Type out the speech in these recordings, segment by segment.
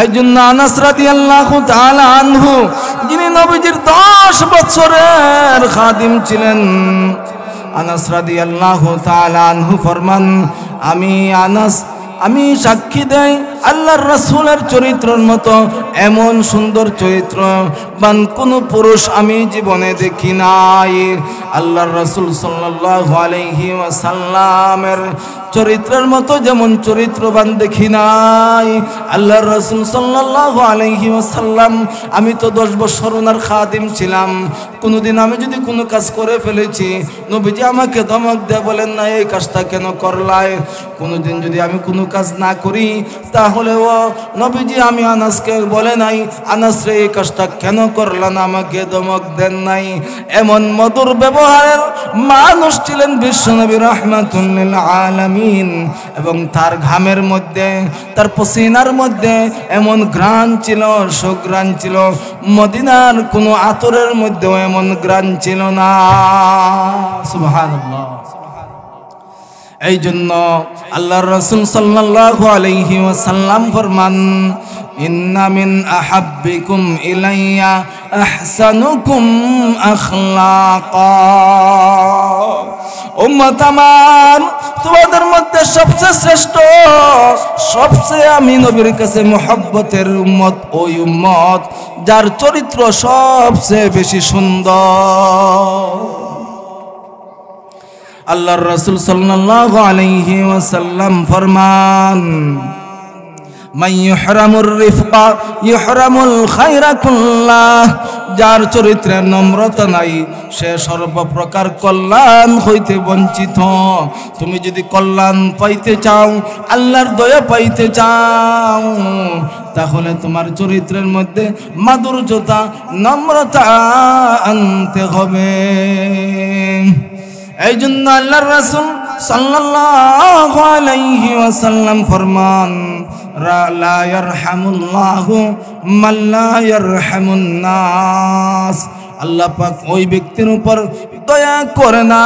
এই জন্য আনাস রাদিয়াল্লাহু তাআলা আনহু, যিনি নবীজির 10 বছরের খাদিম ছিলেন, আনাস রাদিয়াল্লাহু তাআলা আনহু ফরমান, আমি সাক্ষী দেই আল্লাহর রাসূলের চরিত্রের মতো এমন সুন্দর চরিত্রবান কোন পুরুষ আমি জীবনে দেখি নাই। আল্লাহর রাসূল সাল্লাল্লাহু আলাইহি ওয়াসাল্লামের চরিত্রের মতো যেমন চরিত্রবান দেখি নাই। আল্লাহর রাসূল সাল্লাল্লাহু আলাইহি ওয়াসাল্লাম, আমি তো 10 বছর ওনার খাদিম ছিলাম, কোনোদিন আমি যদি কোনো কাজ করে ফেলেছি নবীজি আমাকে ধমক দিয়ে বলেন না এই কাজটা কেন করলাই। কোনোদিন যদি আমি কোনো কাজ না করি তাহলে ও নবীজি আমি আনাসকে বলে নাই আনাস রে এই কাজটা কেন করলেন, আমাকে ধমক দেন নাই। এমন মধুর ব্যবহারের মানুষ ছিলেন বিশ্বনবী রাহমাতুল লিল আলামিন। এবং তার ঘামের মধ্যে, তার পসিনার মধ্যে এমন ঘ্রাণ ছিল, সুঘ্রাণ ছিল, মদিনার কোনো আতরের মধ্যেও এমন ঘ্রাণ ছিল না। সুবহানাল্লাহ। এই জন্য আল্লাহর রাসূল সাল্লাল্লাহু আলাইহি ওয়াসাল্লাম ফরমান, ইন্না মিন আহাব্বিকুম ইলাইয়া আহসানুকুম আখলাকা। উম্মত আমার, তোমাদের মধ্যে সবচেয়ে শ্রেষ্ঠ, সবচেয়ে আমি নবীর কাছে মুহাব্বতের উম্মত ওই উম্মত যার চরিত্র সবচেয়ে বেশি সুন্দর। আল্লাহর রাসূল সাল্লাল্লাহু আলাইহি ওয়াসাল্লাম ফরমান, মান ইহরামুর রিফকা ইহরামুল খায়রা কুল্লাহ। যার চরিত্রে নম্রতা নাই সে সর্বপ্রকার কল্যাণ হইতে বঞ্চিত। তুমি যদি কল্যাণ পাইতে চাও, আল্লাহর দয়া পাইতে চাও, তাহলে তোমার চরিত্রের মধ্যে মাধুর্যতা, নম্রতা আনতে হবে। এই জন্য আল্লাহর রাসূল সাল্লাল্লাহু আলাইহি ওয়াসাল্লাম ফরমান, লা ইয়ারহামুল্লাহু মান লা ইয়ারহামুন নাস। আল্লাহ পাক ওই ব্যক্তির উপর দয়া করে না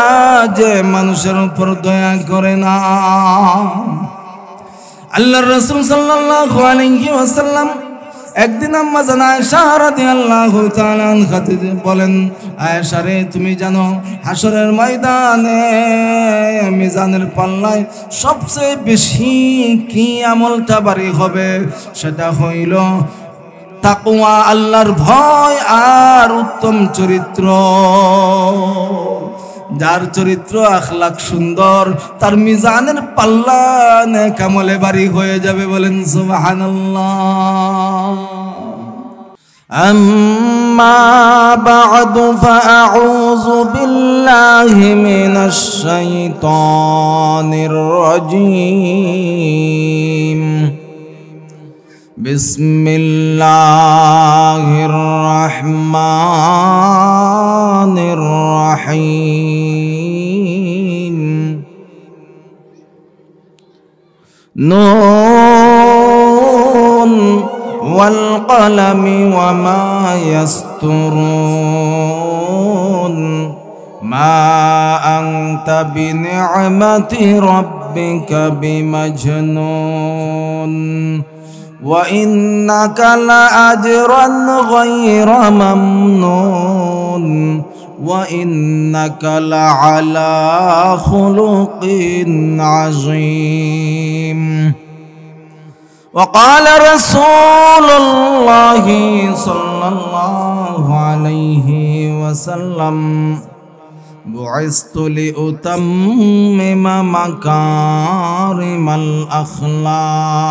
যে মানুষের উপর দয়া করে না। আল্লাহর রাসূল সাল্লাল্লাহু আলাইহি ওয়াসাল্লাম একদিন আম্মা জান আয়েশা রাদিয়াল্লাহু তাআলা আনহা বলেন, আয়েশা রে, তুমি জানো হাসরের ময়দানে মিজানের পাল্লায় সবচেয়ে বেশি কি আমলটা ভারী হবে? সেটা হইল তাকওয়া, আল্লাহর ভয় আর উত্তম চরিত্র। যার চরিত্র আখলাক সুন্দর তার মিজানের পাল্লা নেক আমলে ভারী হয়ে যাবে। বলেন সুবহানাল্লাহ। আম্মা বা'দু ফাআউযু বিল্লাহি মিনাশ শাইতানির রাজীম। বিসমিল্লাহির রহমানির রহিম। নুন ওয়াল কলমি ওয়া মা ইয়াসতুরুন। মা আনতা বিনি'মাতি রাব্বিকা বিমাজনুন। وإنك لأجرا غير ممنون وإنك لعلى خلق عظيم. وقال رسول الله صلى الله عليه وسلم بعثت لأتمم مكارم الأخلاق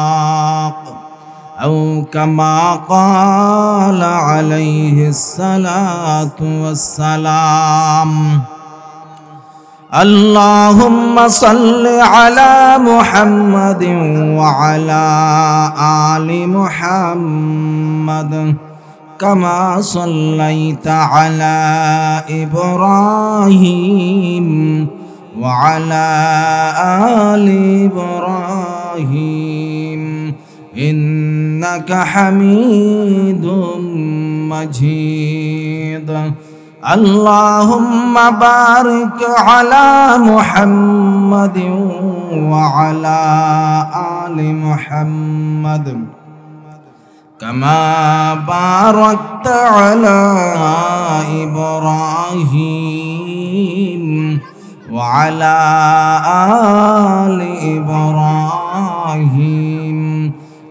أو كما قال عليه الصلاة والسلام. اللهم صل على محمد وعلى آل محمد كما صليت على إبراهيم وعلى آل إبراهيم إنك حميد مجيد. اللهم بارك على محمد وعلى آل محمد كما باركت على إبراهيم وعلى آل إبراهيم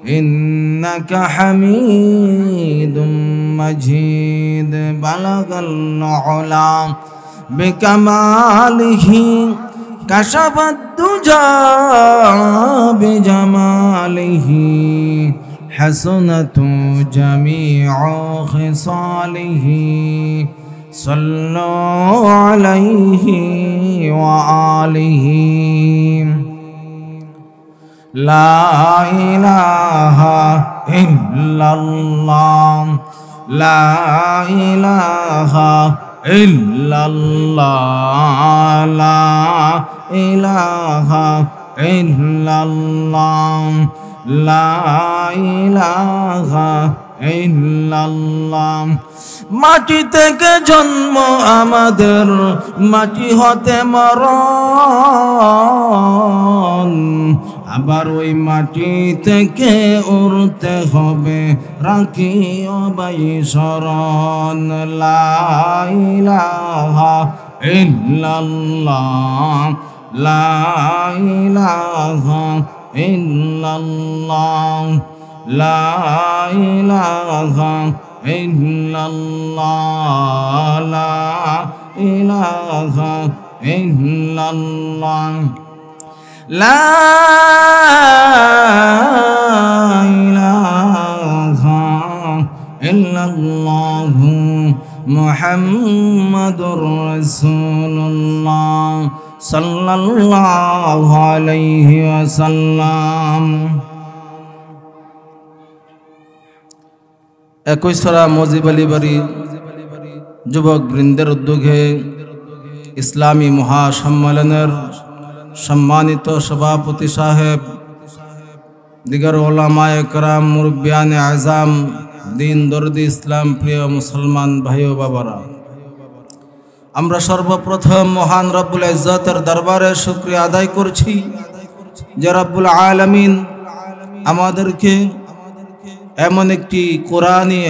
إنك حميد مجيد بلغ العلا بكماله كشف الدجى بجماله حسنت جميع خصاله صلوا عليه وآله لا إله إلا الله لا إله إلا الله لا إله إلا الله لا إله إلا الله মাটি থেকে জন্ম আমাদের মাটি হতে মরণ আবার ওই মাটি থেকে উঠতে হবে রাখিও ভাই শরণ লা ইলাহা ইল্লাল্লাহ লা ইলাহা ইল্লাল্লাহ লা ইলাহা ইল্লাল্লাহ লা ইলাহা ইল্লাল্লাহ লা ইলাহা ইল্লাল্লাহ মুহাম্মাদুর রাসূলুল্লাহ সাল্লাল্লাহু আলাইহি ওয়াসাল্লাম। একই সরা মজিব আলী বাড়ি যুবক বৃন্দের উদ্যোগে ইসলামী মহাসম্মেলনের সম্মানিত সভাপতি সাহেব, দিগার ওলামায়ে কেরাম, মুরব্বিয়ানে আজম, দিন দরদি ইসলাম প্রিয় মুসলমান ভাই ও বাবারা, আমরা সর্বপ্রথম মহান রব্বুল ইজ্জতের দরবারে শুকরিয়া আদায় করছি যে রব্বুল আলামিন আমাদেরকে এমন একটি কোরআনী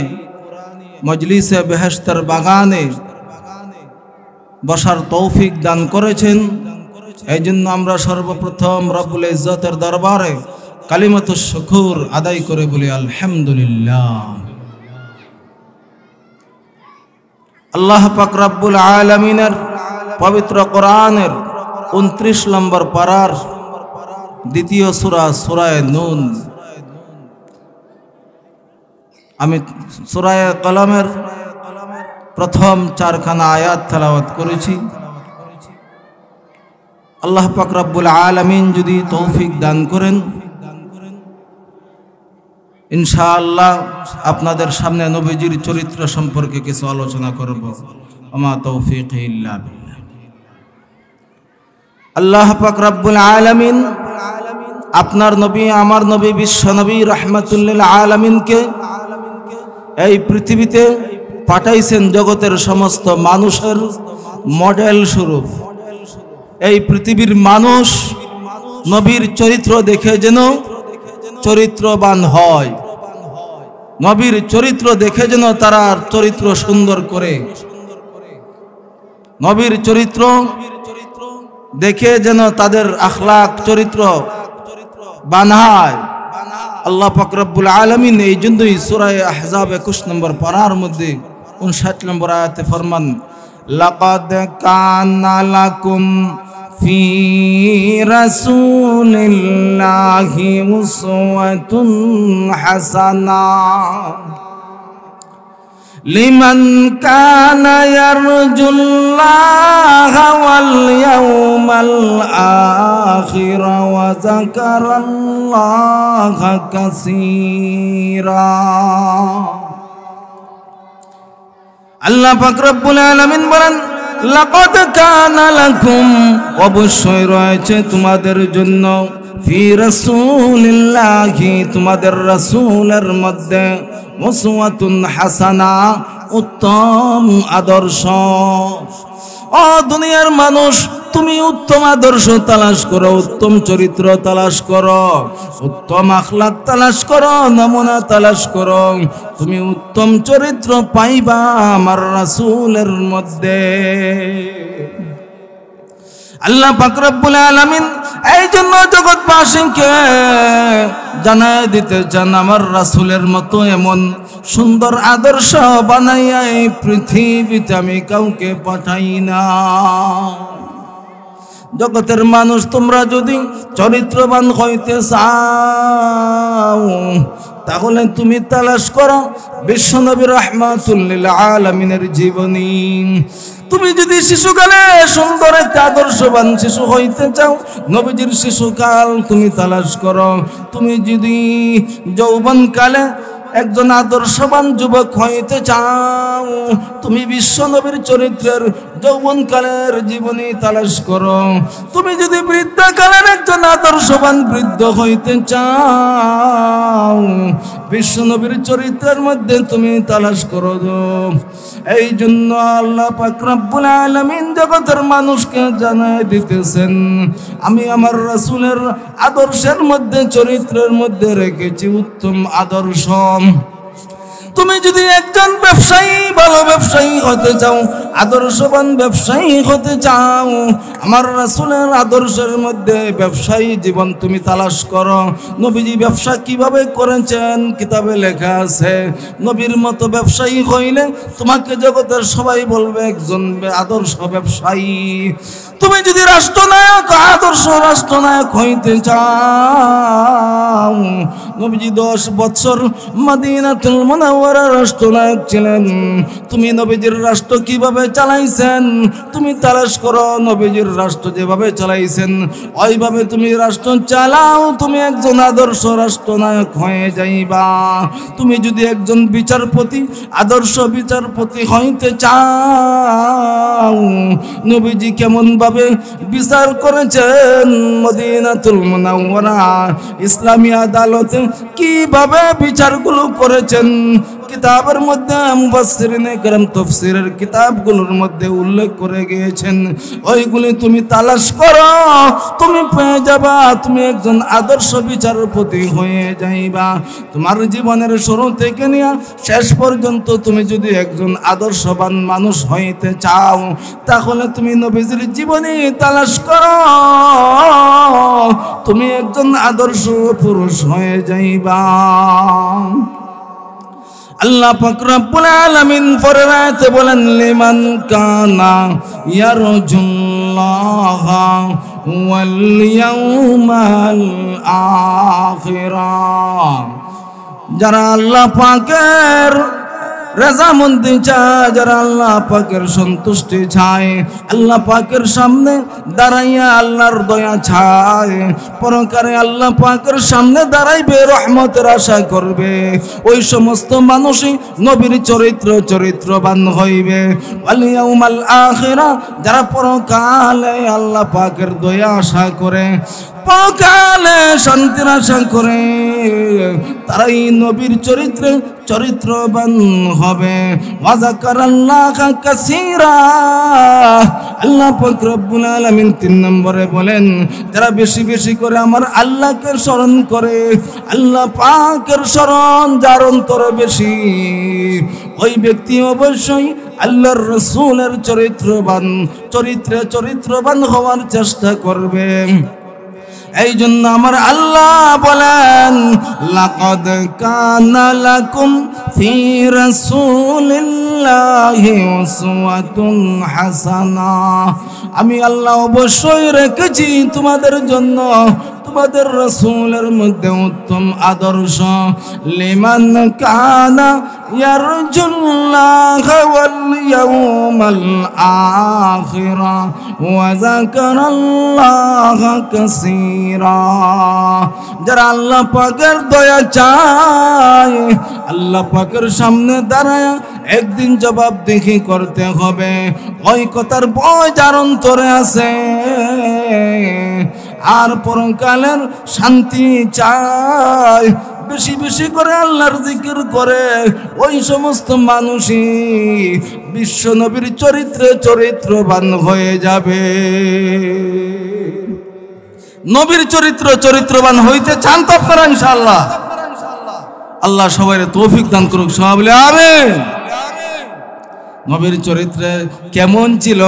মজলিসে বেহেশতের বাগানে বসার তৌফিক দান করেছেন। এই জন্য আমরা সর্বপ্রথম রব্বুল ইজ্জতের দরবারে কালিমাতুশ শুকুর আদায় করে বলি আলহামদুলিল্লাহ। আল্লাহ পাক রব্বুল আলামিনের পবিত্র কোরআনের 29 নম্বর পারার দ্বিতীয় সূরা সূরা নূন, আমি সূরা কলমের প্রথম 4খানা আয়াত তেলাওয়াত করেছি। আল্লাহ পাক রব্বুল আলামিন যদি তৌফিক দান করেন ইনশাআল্লাহ আপনাদের সামনে নবীজির চরিত্র সম্পর্কে কিছু আলোচনা করব। ওমা তৌফিক ইল্লা বিল্লাহ। আল্লাহ পাক রব্বুল আলামিন আপনার নবী, আমার নবী, বিশ্ব নবী রাহমাতুল লিল আলামিনকে এই পৃথিবীতে পাঠাইছেন জগতের সমস্ত মানুষের মডেল স্বরূপ। এই পৃথিবীর মানুষ নবীর চরিত্র দেখে যেন চরিত্রবান হয়, নবীর চরিত্র দেখে যেন তারা চরিত্র সুন্দর করে, নবীর চরিত্র দেখে যেন তাদের আখলাক চরিত্র বানায়। আল্লাহ পাক রব্বুল আলামিন এই জন্যই সূরা আহজাব 21 নম্বর পারার মধ্যে 59 নম্বর আয়াতে ফরমান, লাকাদ কানা লাকুম ফি রাসূলিল্লাহি উসওয়াতুন হাসানাহ লিমান কানা ইয়ারজুল্লাহা ওয়াল ইয়াউমাল আখির ওয়া যাকারাল্লাহা কাসীরা। আল্লাহ পাক রব্বুল আলামিন বলেন, লাকাদ কানা লাকুম, অবশ্যই রয়েছে তোমাদের জন্য, ফি রাসূলিল্লাহি, তোমাদের রাসূলের মধ্যে, উসওয়াতুন হাসানা, উত্তম আদর্শ। ও দুনিয়ার মানুষ, তুমি উত্তম আদর্শ তালাশ করো, উত্তম চরিত্র তালাশ করো, উত্তম আখলাক তালাশ করো, নমুনা তালাশ করো। তুমি উত্তম চরিত্র পাইবা আমার রাসূলের মধ্যে। আল্লাহ পাক রব্বুল আলামিন এই জন্য জগৎবাসীকে জানায় দিতে চান আমার রাসূলের মতো এমন সুন্দর আদর্শ বানাইয়া এই পৃথিবীতে আমি কাউকে পাঠাই না। জগতের মানুষ তোমরা যদি চরিত্রবান হইতে চাও তাহলে তুমি তালাশ করো বিশ্বনবী রাহমাতুল লিল আলামিনের জীবনী। তুমি যদি শিশুকালে সুন্দর একটা আদর্শবান শিশু হইতে চাও, নবীজির শিশুকাল তুমি তালাশ করো। তুমি যদি যৌবনকালে একজন আদর্শবান যুবক হইতে চাও, তুমি বিশ্বনবীর চরিত্রের যৌবনকালের জীবনী তালাশ করো। তুমি যদি বৃদ্ধকালের একজন আদর্শবান বৃদ্ধ হইতে চাও, বিশ্বনবীর চরিত্রের মধ্যে তুমি তালাশ করো। এই জন্য আল্লাহ পাক রব্বুল আলামিন জগতের মানুষকে জানায় দিতেছেন আমি আমার রাসূলের আদর্শের মধ্যে চরিত্রের মধ্যে রেখেছি উত্তম আদর্শ। তুমি যদি একজন ব্যবসায়ী ভালো ব্যবসায়ী হতে চাও, আদর্শবান ব্যবসায়ী হতে চাও, আমার রাসূলের আদর্শের মধ্যে ব্যবসায়ী জীবন তুমি তালাশ করো। নবীজি ব্যবসা কিভাবে করেছেন কিতাবে লেখা আছে। নবীর মতো ব্যবসায়ী হইলে তোমাকে জগতের সবাই বলবে একজন আদর্শ ব্যবসায়ী। তুমি যদি রাষ্ট্রনায়ক আদর্শ রাষ্ট্রনায়ক হইতে চাও, নবীজি 10 বছর মদিনাতুল মুনাওয়ারার রাষ্ট্রনায়ক ছিলেন। তুমি নবীজির রাষ্ট্র কিভাবে চালাইছেন তুমি তালাশ করো। নবীজির রাষ্ট্র যেভাবে চালাইছেন ওইভাবে তুমি রাষ্ট্র চালাও, তুমি একজন আদর্শ রাষ্ট্রনায়ক হয়ে যাইবা। তুমি যদি একজন বিচারপতি আদর্শ বিচারপতি হইতে চাও, নবীজি কেমন ভাবে বিচার করেছেন মদিনাতুল মুনাওয়ারা ইসলামী আদালতে কিভাবে বিচারগুলো করেছেন কিতাবের মধ্যে মুফাসসিরিনে কেরাম তাফসীরের কিতাবগুলোর মধ্যে উল্লেখ করে গিয়েছেন। ওইগুলি তুমি তালাশ করো, তুমি পেয়ে যাবা, তুমি একজন আদর্শ বিচারপতি হয়ে যাইবা। তোমার জীবনের শুরু থেকে নিয়ে শেষ পর্যন্ত তুমি যদি একজন আদর্শবান মানুষ হইতে চাও তাহলে তুমি নবীজির জীবনী তালাশ করো, তুমি একজন আদর্শ পুরুষ হয়ে যাইবা। আল্লাহ পাক রব্বুল আলামিন পরের আয়াতে বলেন লিমান কানা ইয়ারজুল্লাহ ওয়াল ইয়াউমাল আখিরা। যারা আল্লাহ পাকের রাজামন্দি চায়, যারা আল্লাহ পাকের সন্তুষ্টি চায়, আল্লাহ পাকের সামনে দাঁড়াইয়া আল্লাহর দয়া চায়, পরকালে আল্লাহ পাকের সামনে দাঁড়াইবে রহমতের আশা করবে, ওই সমস্ত মানুষই নবীর চরিত্রবান হইবে। ওয়াল ইয়াউমাল আখিরা, যারা পরকালে আল্লাহ পাকের দয়া আশা করে, পরকালে শান্তির আশা করে, তারাই নবীর চরিত্রবান হবে। ওয়া যাকারাল্লাহা কাসীরা। আল্লাহ পাক রব্বুল আলামিন 3 নম্বরে বলেন যারা বেশি বেশি করে আমার আল্লাহকে স্মরণ করে, আল্লাহ পাকের স্মরণ যার অন্তরে বেশি, ওই ব্যক্তি অবশ্যই আল্লাহর রাসূলের চরিত্রবান হওয়ার চেষ্টা করবে। এই জন্য আমার আল্লাহ বলেন লাকাদ কানা লাকুম ফি রাসূলিল্লাহি উসওয়াতুন হাসানা। আমি আল্লাহ অবশ্যই রেখেছি তোমাদের জন্য তোমাদের রাসূলের মধ্যে উত্তম আদর্শ। লিমান কানা ইয়ারজুল্লাহ ওয়াল ইয়াউমাল আখিরা ওয়া যাকারাল্লাহা কাসীরা। যারা আল্লাহ পাকের দয়া চায়, আল্লাহ পাকের সামনে দাঁড়ায় একদিন জবাবদিহি করতে হবে, ওই কথার ভয় যার অন্তরে আছে, আর পরকালের শান্তি চায়, বেশি বেশি করে আল্লাহর জিকির করে, ওই সমস্ত মানুষই বিশ্ব নবীর চরিত্রে চরিত্রবান হয়ে যাবে। নবীর চরিত্রবান হইতে চান তো আপনারা ইনশাআল্লাহ? আল্লাহ সবাই তৌফিক দান করুক, সবাই বলে আমিন। নবীর চরিত্রে কেমন ছিল?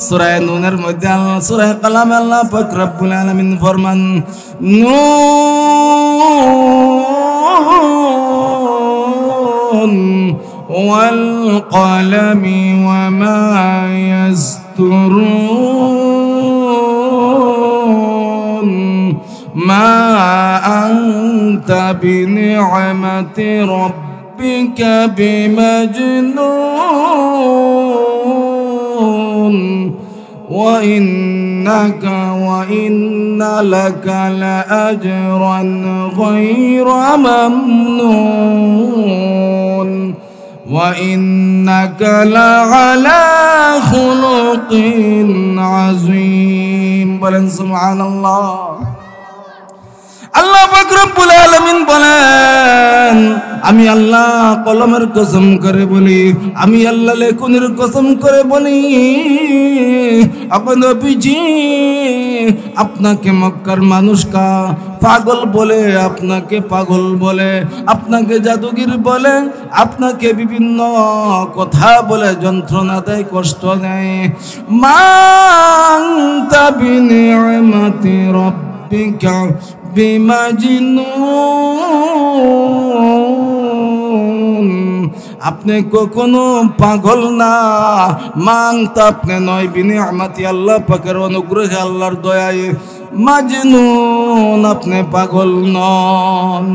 সূরা নূনের মধ্যে আল্লাহ, সূরা কালামে আল্লাহ পাক রব্বুল আলামিন ফরমান, নুন ওয়াল কলামি ওয়া মা ইয়াসতুরুন মা আনতা বিনি'মাতি রাব্বিকা বিমাজনুন وإنك وإن لك لأجرا غير ممنون وإنك لعلى خلق عظيم بلن سبحان الله আল্লাহ পাক রব্বুল আলামিন বলেন, আমি আল্লাহ কলমের কসম করে বলি, আমি আল্লাহ লেখনের কসম করে বলি, আপনি নবীজি আপনাকে মক্কার মানুষকা পাগল বলে, আপনাকে পাগল বলে, আপনাকে জাদুগির বলে, আপনাকে বিভিন্ন কথা বলে যন্ত্রণা দেয়, কষ্ট দেয়। মান তাবিনি'মাতি রাব্বিকা বিমাজনুন, আপনি কখনো পাগল না। মাংতা আপনি নয়, বিনি'মাতি আল্লাহ পাকের অনুগ্রহে, আল্লাহর দয়ায়, মাজনুন আপনি পাগল নন।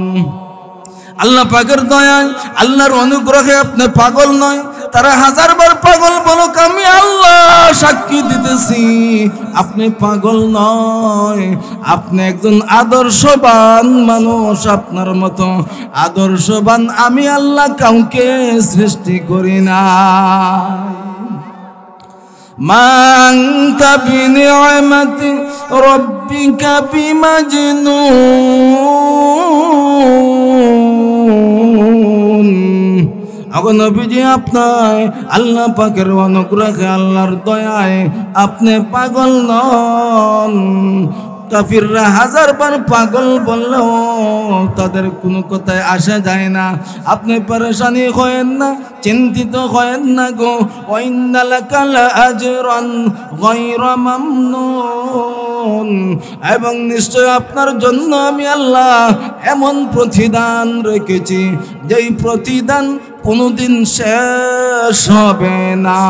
আল্লাহ পাকের দয়ায়, আল্লাহর অনুগ্রহে আপনি পাগল নয়। তারা হাজারবার পাগল বলুক, আমি আল্লাহ সাক্ষী দিতেছি আপনি পাগল নয়। আপনি একজন আদর্শবান মানুষ, আপনার মতো আদর্শবান আমি আল্লাহ কাউকে সৃষ্টি করি না। মান বিনি'মাতি রাব্বিকা বিমাজনুন, আগো নবীজি আপনার আল্লাহ পাকের অনুগ্রহে, আল্লাহর দয়ায় আপনি পাগল নন। কাফিররা হাজারবার পাগল বললেও তাদের কোনো কথায় আসা যায় না। আপনি পরেশানি হয়েন না, চিন্তিত হয়েন না গো। ওয়াইন্না লাকা লাআজরান গায়রা মামনুন, এবং নিশ্চয় আপনার জন্য আমি আল্লাহ এমন প্রতিদান রেখেছি যেই প্রতিদান কোনোদিন শেষ হবে না।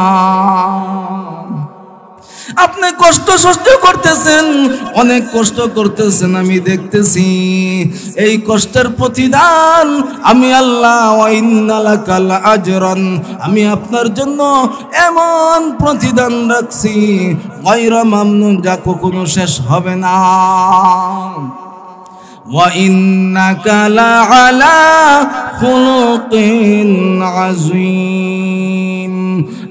আপনি কষ্ট সহ্য করতেছেন, অনেক কষ্ট করতেছেন, আমি দেখতেছি। এই কষ্টের প্রতিদান আমি আল্লাহ, ওয়াইন্না লাকা লাআজরান, আমি আপনার জন্য এমন প্রতিদান রাখছি গায়রা মামনুন, যা কখনো শেষ হবে না। ওয়াইন্নাকা লাআলা খুলুকিন আযীম,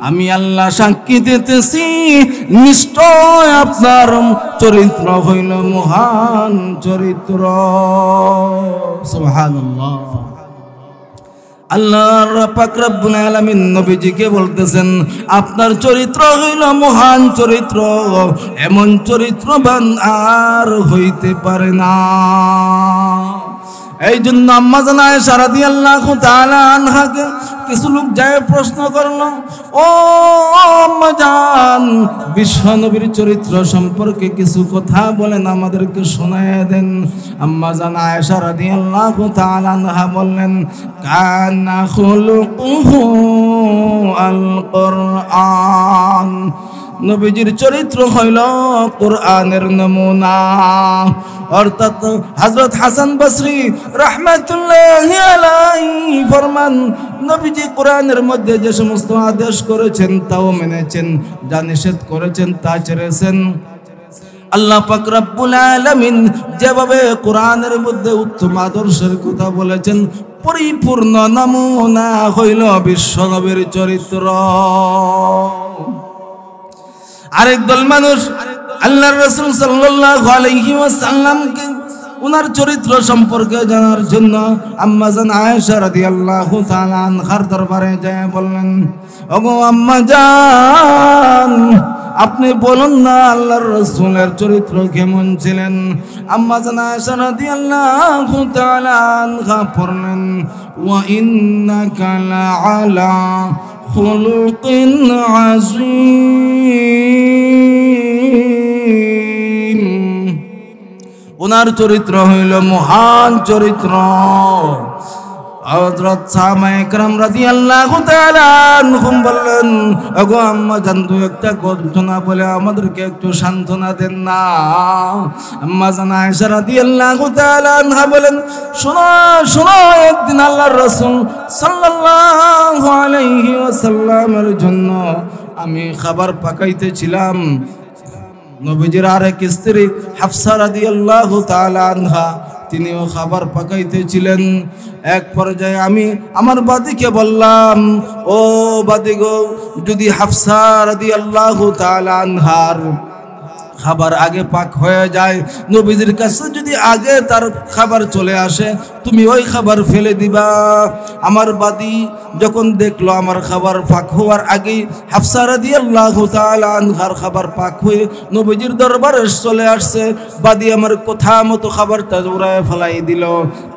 আমি আল্লাহ সাক্ষী দিতেছি নিশ্চয় আপনার চরিত্র হইল মহান চরিত্র। সুবহানাল্লাহ। আল্লাহ পাক রব্বুল আলামিন নবীজিকে বলতেছেন, আপনার চরিত্র হইল মহান চরিত্র, এমন চরিত্রবান আর হইতে পারে না। এই জন্য আম্মা জান আয়েশা রাদিয়াল্লাহু তাআলা আনহাকে কিছু লোক যায় প্রশ্ন করলো, ও আম্মা জান, বিশ্ব নবীর চরিত্র সম্পর্কে কিছু কথা বলেন, আমাদেরকে শোনায় দেন। আম্মা জান আয়েশা রাদিয়াল্লাহু তাআলা আনহা বললেন, কানা খুলুকুহু আল কুরআন, নবীজির চরিত্র হইল কোরআনের নমুনা। অর্থাৎ হযরত হাসান বসরি রাহমাতুল্লাহি আলাইহি ফরমান, নবীজি কোরআনের মধ্যে যে সমস্ত আদেশ করেছেন তাও মেনেছেন, যা নিষেধ করেছেন তা ছেড়েছেন। আল্লাহ পাক রব্বুল আলামিন যেভাবে কোরআনের মধ্যে উত্তম আদর্শের কথা বলেছেন, পরিপূর্ণ নমুনা হইল বিশ্বনবীর চরিত্র। আরেক দল মানুষ আল্লাহর রাসূল সাল্লাল্লাহু আলাইহি ওয়াসাল্লামকে উনার চরিত্র সম্পর্কে জানার জন্য আম্মাজান আয়েশা রাদিয়াল্লাহু তাআলা আনহার দরবারে যায় বললেন, ওগো আম্মাজান, আপনি বলুন না আল্লাহর রাসূলের চরিত্র কেমন ছিলেন। আম্মাজান আয়েশা রাদিয়াল্লাহু তাআলা আনহা পড়লেন, ওয়া ইন্নাকা লাআলা খুলুকিন আযীম। ওনার চরিত্র হইল মহান চরিত্র। হযরত সাহাবা একরাম রাদিয়াল্লাহু তাআলা আনহুম বললেন, ওগো আম্মা জান, দু একটা ঘটনা বলে আমাদেরকে একটু সান্ত্বনা দেন না। আম্মা জান আয়েশা রাদিয়াল্লাহু তাআলা আনহা বলেন, শোনো শোনো, একদিন আল্লাহর রাসূল সাল্লাল্লাহু আলাইহি ওয়াসাল্লামের জন্য আমি খাবার পাকাইতেছিলাম। নবীজির আরেক স্ত্রী হাফসা রাদিয়াল্লাহু তাআলা আনহা তিনিও খাবার পাকাইতেছিলেন। এক পর্যায়ে আমি আমার বাদীকে বললাম, ও বাদী গো, যদি হাফসা রাদিয়াল্লাহু তাআলা আনহার খাবার আগে পাক হয়ে যায়, নবীজির কাছে যদি আগে তার খাবার চলে আসে, তুমি ওই খাবার ফেলে দিবা। আমার বাদী যখন দেখলো আমার খাবার পাক হওয়ার আগেই হাফসা রাদিয়াল্লাহু তাআলা আনহার খাবার পাক হয়ে নবীজির দরবারে চলে আসছে, বাদী আমার কথা মতো খাবারটা উড়ায় ফেলাই দিল,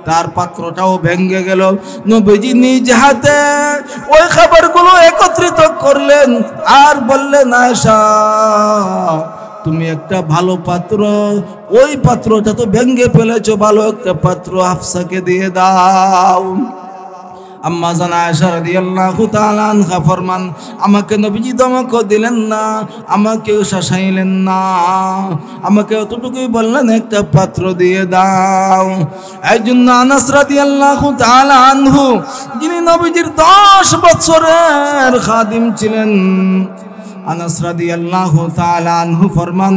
তার পাত্রটাও ভেঙে গেল। নবীজি নিজ হাতে ওই খাবারগুলো একত্রিত করলেন আর বললেন, আয়েশা, তুমি একটা ভালো পাত্র, ওই পাত্রটা তো ভেঙে ফেলেছো, ভালো একটা পাত্র হাফসাকে দিয়ে দাও। আম্মা জান আয়েশা রাদিয়াল্লাহু তাআলা আনহা ফরমান, আমাকে নবীজি ধমক দিলেন না, আমাকে শাসাইলেন না, আমাকে অতটুকুই বললেন একটা পাত্র দিয়ে দাও। একজন আনাস রাদিয়াল্লাহু তাআলা আনহু, যিনি নবীজির 10 বছরের খাদিম ছিলেন, আনাস রাদিয়াল্লাহু তাআলা আনহু ফরমান,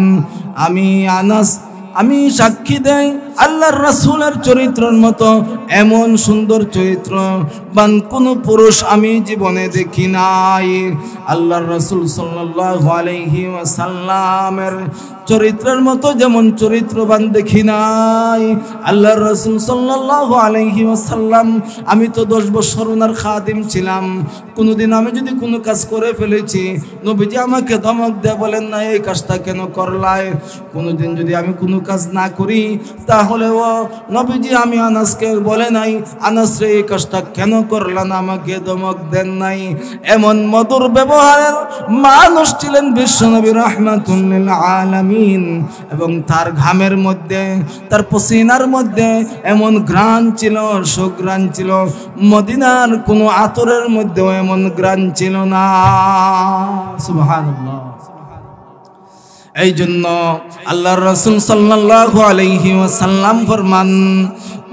আমি সাক্ষী দেই আল্লাহর রাসূলের চরিত্রের মতো এমন সুন্দর চরিত্র বান কোন পুরুষ আমি জীবনে দেখি নাই। আল্লাহর রাসূল সাল্লাল্লাহু আলাইহি ওয়াসাল্লামের চরিত্রের মতো যেমন চরিত্রবান দেখি নাই। আল্লাহর রাসূল সাল্লাল্লাহু আলাইহি ওয়াসাল্লাম, আমি তো 10 বছর ওনার খাদিম ছিলাম, কোনোদিন আমি যদি কোনো কাজ করে ফেলেছি, নবীজি আমাকে ধমক দিয়ে বলেন না এই কাজটা কেন করলাই। কোনোদিন যদি আমি কোনো কাজ না করি, তাহলে ও নবীজি আমি আনাসকে বলে নাই, আনাস রে এই কাজটা কেন করলেন, আমাকে ধমক দেন নাই। এমন মধুর ব্যবহারের মানুষ ছিলেন বিশ্বনবী রাহমাতুল লিল আলামিন। এবং তার ঘামের মধ্যে, তার পসিনার মধ্যে এমন ঘ্রাণ ছিল, সুঘ্রাণ ছিল, মদিনার কোনো আতরের মধ্যেও এমন ঘ্রাণ ছিল না। সুবহানাল্লাহ। এই জন্য আল্লাহর রাসূল সাল্লাল্লাহু আলাইহি ওয়াসাল্লাম ফরমান,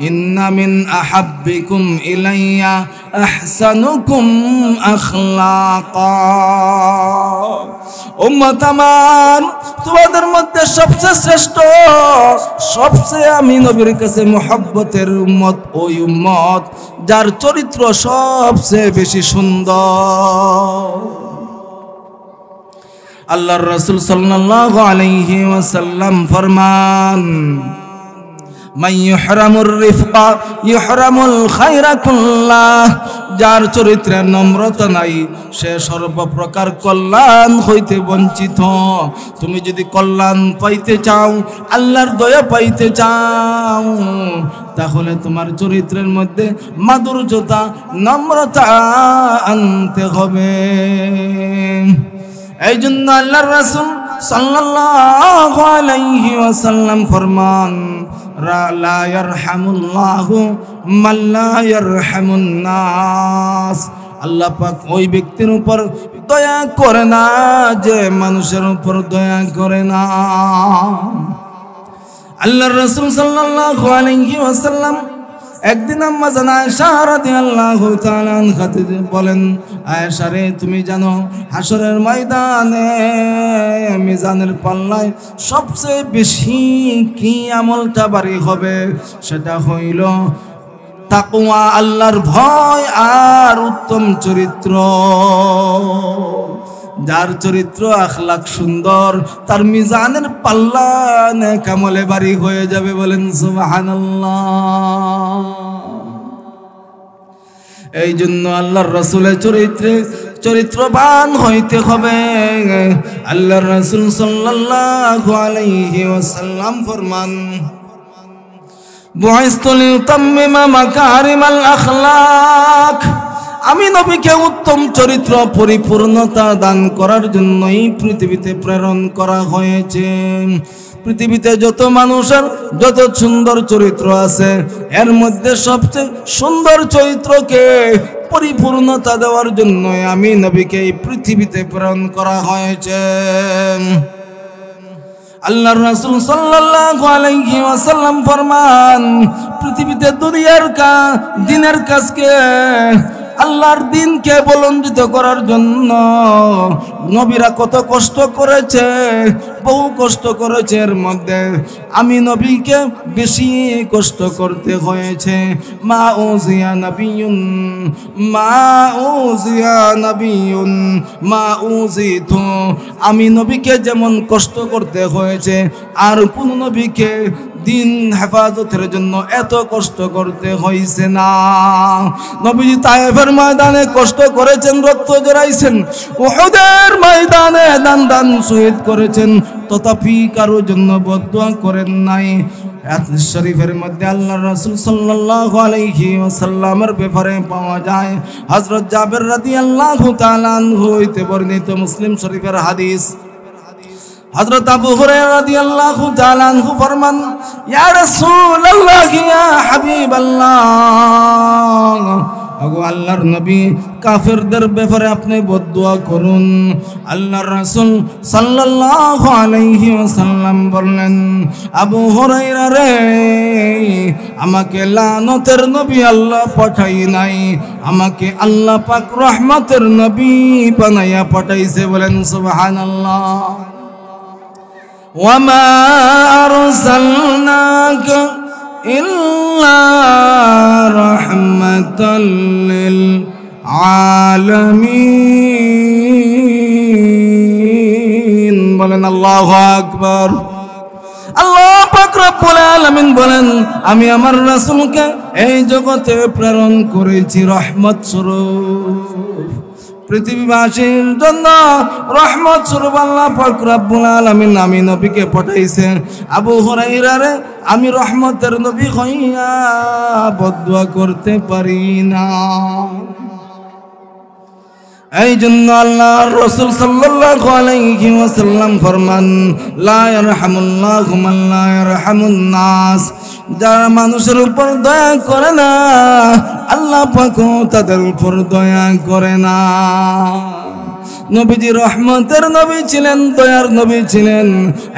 ইন্না মিন আহাব্বিকুম ইলাইয়া আহসানুকুম আখলাকা। উম্মত আমার, তোমাদের মধ্যে সবচেয়ে শ্রেষ্ঠ, সবচেয়ে আমি নবীর কাছে মুহাব্বতের উম্মত ওই উম্মত যার চরিত্র সবচেয়ে বেশি সুন্দর। আল্লাহর রাসূল সাল্লাল্লাহু আলাইহি ওয়াসাল্লাম ফরমান, মান ইহরামুর রিফকা ইহরামুল খায়রা কুল্লাহ। যার চরিত্রে নম্রতা নাই, সে সর্বপ্রকার কল্যাণ হইতে বঞ্চিত। তুমি যদি কল্যাণ পাইতে চাও, আল্লাহর দয়া পাইতে চাও, তাহলে তোমার চরিত্রের মধ্যে মাধুর্যতা, নম্রতা আনতে হবে। এই জন্য আল্লাহর রাসূল সাল্লাল্লাহু আলাইহি ওয়াসাল্লাম ফরমান, লা ইয়ারহামুল্লাহু মান লা ইয়ারহামুন নাস। আল্লাহ পাক ওই ব্যক্তির উপর দয়া করে না যে মানুষের উপর দয়া করে না। আল্লাহর রাসূল সাল্লাল্লাহু আলাইহি ওয়াসাল্লাম একদিন আম্মা জান আয়েশা রাদিয়াল্লাহু তাআলা আনহা বলেন, আয়েশা রে, তুমি জানো হাসরের ময়দানে মিজানের পাল্লায় সবচেয়ে বেশি কি আমলটা ভারী হবে? সেটা হইল তাকওয়া, আল্লাহর ভয় আর উত্তম চরিত্র। যার চরিত্র আখলাক সুন্দর তার মিজানের পাল্লা নেক আমলে ভারী হয়ে যাবে। বলেন সুবহানাল্লাহ। এই জন্য আল্লাহর রাসূলের চরিত্রবান হইতে হবে। আল্লাহর রাসূল সাল্লাল্লাহু আলাইহি ওয়াসাল্লাম ফরমান, বুইসতু লিউতাম্মিমা মাকারিমাল আখলাক, আমি নবীকে উত্তম চরিত্র পরিপূর্ণতা দান করার জন্যই পৃথিবীতে প্রেরণ করা হয়েছে। পৃথিবীতে যত মানুষের যত সুন্দর চরিত্র আছে, এর মধ্যে সবচেয়ে সুন্দর চরিত্রকে পরিপূর্ণতা দেওয়ার জন্য আমি নবীকে এই পৃথিবীতে প্রেরণ করা হয়েছে। আল্লাহর রাসূল সাল্লাল্লাহু আলাইহি ওয়াসাল্লাম ফরমান, পৃথিবীতে দুনিয়ার দিনের কাজকে, আল্লাহর দিনকে বুলন্দিত করার জন্য নবীরা কত কষ্ট করেছে, বহু কষ্ট করেছে। এর মধ্যে আমি নবীকে বেশি কষ্ট করতে হয়েছে। মা উযিয়া নাবিয়ুন মা উযিতু, আমি নবীকে যেমন কষ্ট করতে হয়েছে আর কোন নবীকে দিন হেফাজতের জন্য এত কষ্ট করতে হয়েছে না। নবীজি তায়েফের ময়দানে কষ্ট করেছেন, রক্ত জড়াইছেন, উহুদের ময়দানে দান শহীদ করেছেন, তথাপি কারো জন্য বদদুয়া করেন নাই। হাদিস শরীফের মধ্যে আল্লাহর রাসূল সাল্লাল্লাহু আলাইহি ওয়াসাল্লামের ব্যাপারে পাওয়া যায়, হযরত জাবের রাদিয়াল্লাহু তাআলা আনহু হইতে বর্ণিত, মুসলিম শরীফের হাদিস। হযরত আবু হুরায়রা রাদিয়াল্লাহু তাআলা আনহু ফরমান, ইয়া রাসূলুল্লাহ ইয়া হাবিবাল্লাহ, ওগো আল্লাহর নবী, কাফেরদের ব্যাপারে আপনি বদদুয়া করুন। আল্লাহর রাসূল সাল্লাল্লাহু আলাইহি ওয়াসাল্লাম বললেন, আবু হুরায়রা রে, আমাকে লানতের নবী আল্লাহ পাঠাই নাই, আমাকে আল্লাহ পাক রহমতের নবী বানাইয়া পাঠাইছে। বলেন সুবহানাল্লাহ। ওয়ামা আরসালনাক ইল্লা রাহমাতাল লিল আলামিন। বলেন আল্লাহু আকবার। আল্লাহ পাক রব্বুল আলামিন বলেন, আমি আমার রাসূলকে এই জগতে প্রেরণ করেছি রহমত স্বরূপ, পৃথিবীবাসীর জন্য রহমত স্বরূপ আল্লাহ পাক রব্বুল আলামিন আমি নবীকে পাঠাইছেন। আবু হুরায়রা রে, আমি রহমতের নবী হইয়া বদদুয়া করতে পারি না। এই জন্য আল্লাহর রাসূল সাল্লাল্লাহু আলাইহি ওয়াসাল্লাম ফরমান, লা ইয়ারহামুল্লাহু মান লা ইয়ারহামুন নাস, যারা মানুষের উপর দয়া করে না আল্লাহ পাকও তাদের উপর দয়া করে না। নবীজি রহমতের নবী ছিলেন, দয়ার নবী ছিলেন।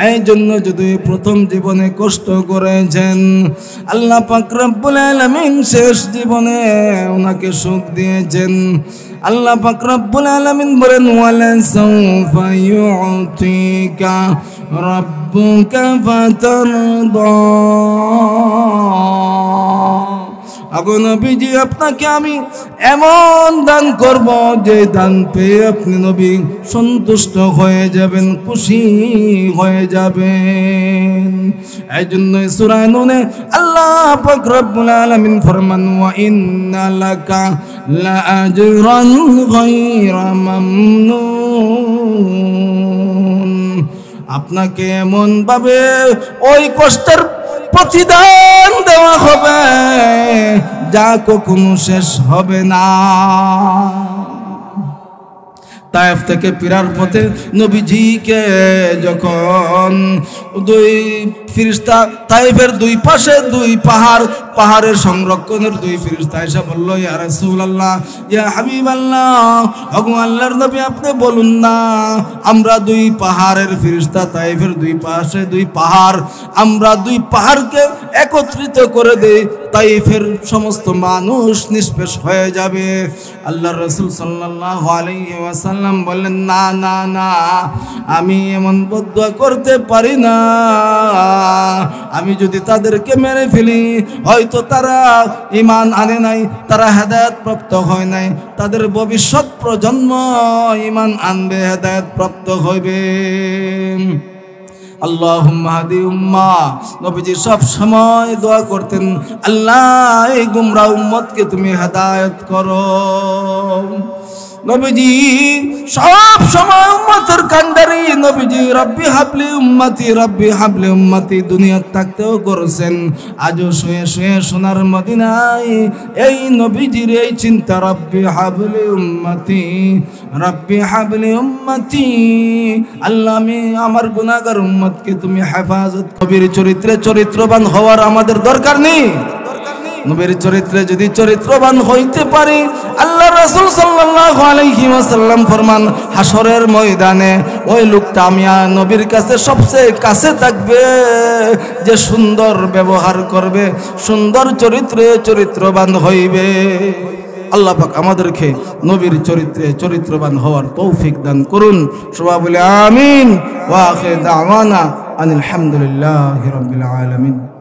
এই জন্য যদি প্রথম জীবনে কষ্ট করেছেন, আল্লাহ পাক রব্বুল আলামিন শেষ জীবনে ওনাকে সুখ দিয়েছেন। আল্লাহ পাক রব্বুল আলামিন বলেন, ওয়ালা সাউফা ইউতিকা রাব্বুকা ফাতারদা। আগো নবীজি, আপনাকে আমি এমন দান করব যে দান পেয়ে আপনি নবী সন্তুষ্ট হয়ে যাবেন, খুশি হয়ে যাবেন। এই জন্য সূরা নূনে আল্লাহ পাক রব্বুল আলামিন ফরমান, ওয়া ইন্না লাকা লাআজরান গায়রা মামনুন, আপনাকে এমন ভাবে ওই কষ্টের প্রতিদান দেওয়া হবে যা কখনো শেষ হবে না। তায়েফ থেকে ফেরার পথে নবীজিকে যখন দুই ফেরেশতা, তায়েফের দুই পাশে দুই পাহাড়ের সংরক্ষণের দুই ফেরেশতা এসে বলল, ইয়া রাসূলুল্লাহ, ইয়া হাবিবাল্লাহ, ওগো আল্লাহর নবী, আপনি বলুন না, আমরা দুই পাহাড়ের ফেরেশতা, তায়েফের দুই পাশে দুই পাহাড়, আমরা দুই পাহাড়কে একত্রিত করে দেই, তায়েফের সমস্ত মানুষ নিষ্পেষ হয়ে যাবে। আল্লাহর রাসূল সাল্লাল্লাহু আলাইহি ওয়াসাল্লাম বললেন, না না না, আমি এমন বদদুয়া করতে পারি না। আমি যদি তাদেরকে মেরে ফেলি, হয়তো তারা ঈমান আনে নাই, তারা হেদায়েত প্রাপ্ত হয় নাই, তাদের ভবিষ্যৎ প্রজন্ম ঈমান আনবে, হেদায়েত প্রাপ্ত হইবে। আল্লাহুম্মা হাদি উম্মাহ। নবীজি সব সময় দোয়া করতেন, আল্লাহ এই গুমরা উম্মতকে তুমি হেদায়েত করো। নবীজি সব সময় উম্মতের কান্ডারি। নবীজি রব্বি হাবলি উম্মতি, রব্বি হাবলি উম্মতি দুনিয়াতে থাকতেও করেছেন, আজও শুয়ে শুয়ে সোনার মদিনায় এই নবীজির এই চিন্তা, রব্বি হাবলি উম্মতি, রব্বি হাবলি উম্মতি। আল্লাহ আমি আমার গুনাহগার উম্মতকে তুমি হেফাজত। নবীর চরিত্রে চরিত্রবান হওয়ার আমাদের দরকার নেই? নবীর চরিত্রে যদি চরিত্রবান হইতে পারি, আল্লাহ রাসূল সাল্লাল্লাহু আলাইহি ওয়াসাল্লাম ফরমান, হাসরের ময়দানে ওই লোকটা আমি নবীর কাছে সবচেয়ে কাছে থাকবে, যে সুন্দর ব্যবহার করবে, সুন্দর চরিত্রে চরিত্রবান হইবে। আল্লাহ পাক আমাদেরকে নবীর চরিত্রে চরিত্রবান হওয়ার তৌফিক দান করুন। সবাই বলে আমিন। ওয়া আখির দাওয়ানা আনিল হামদুলিল্লাহি রাব্বিল আলামিন।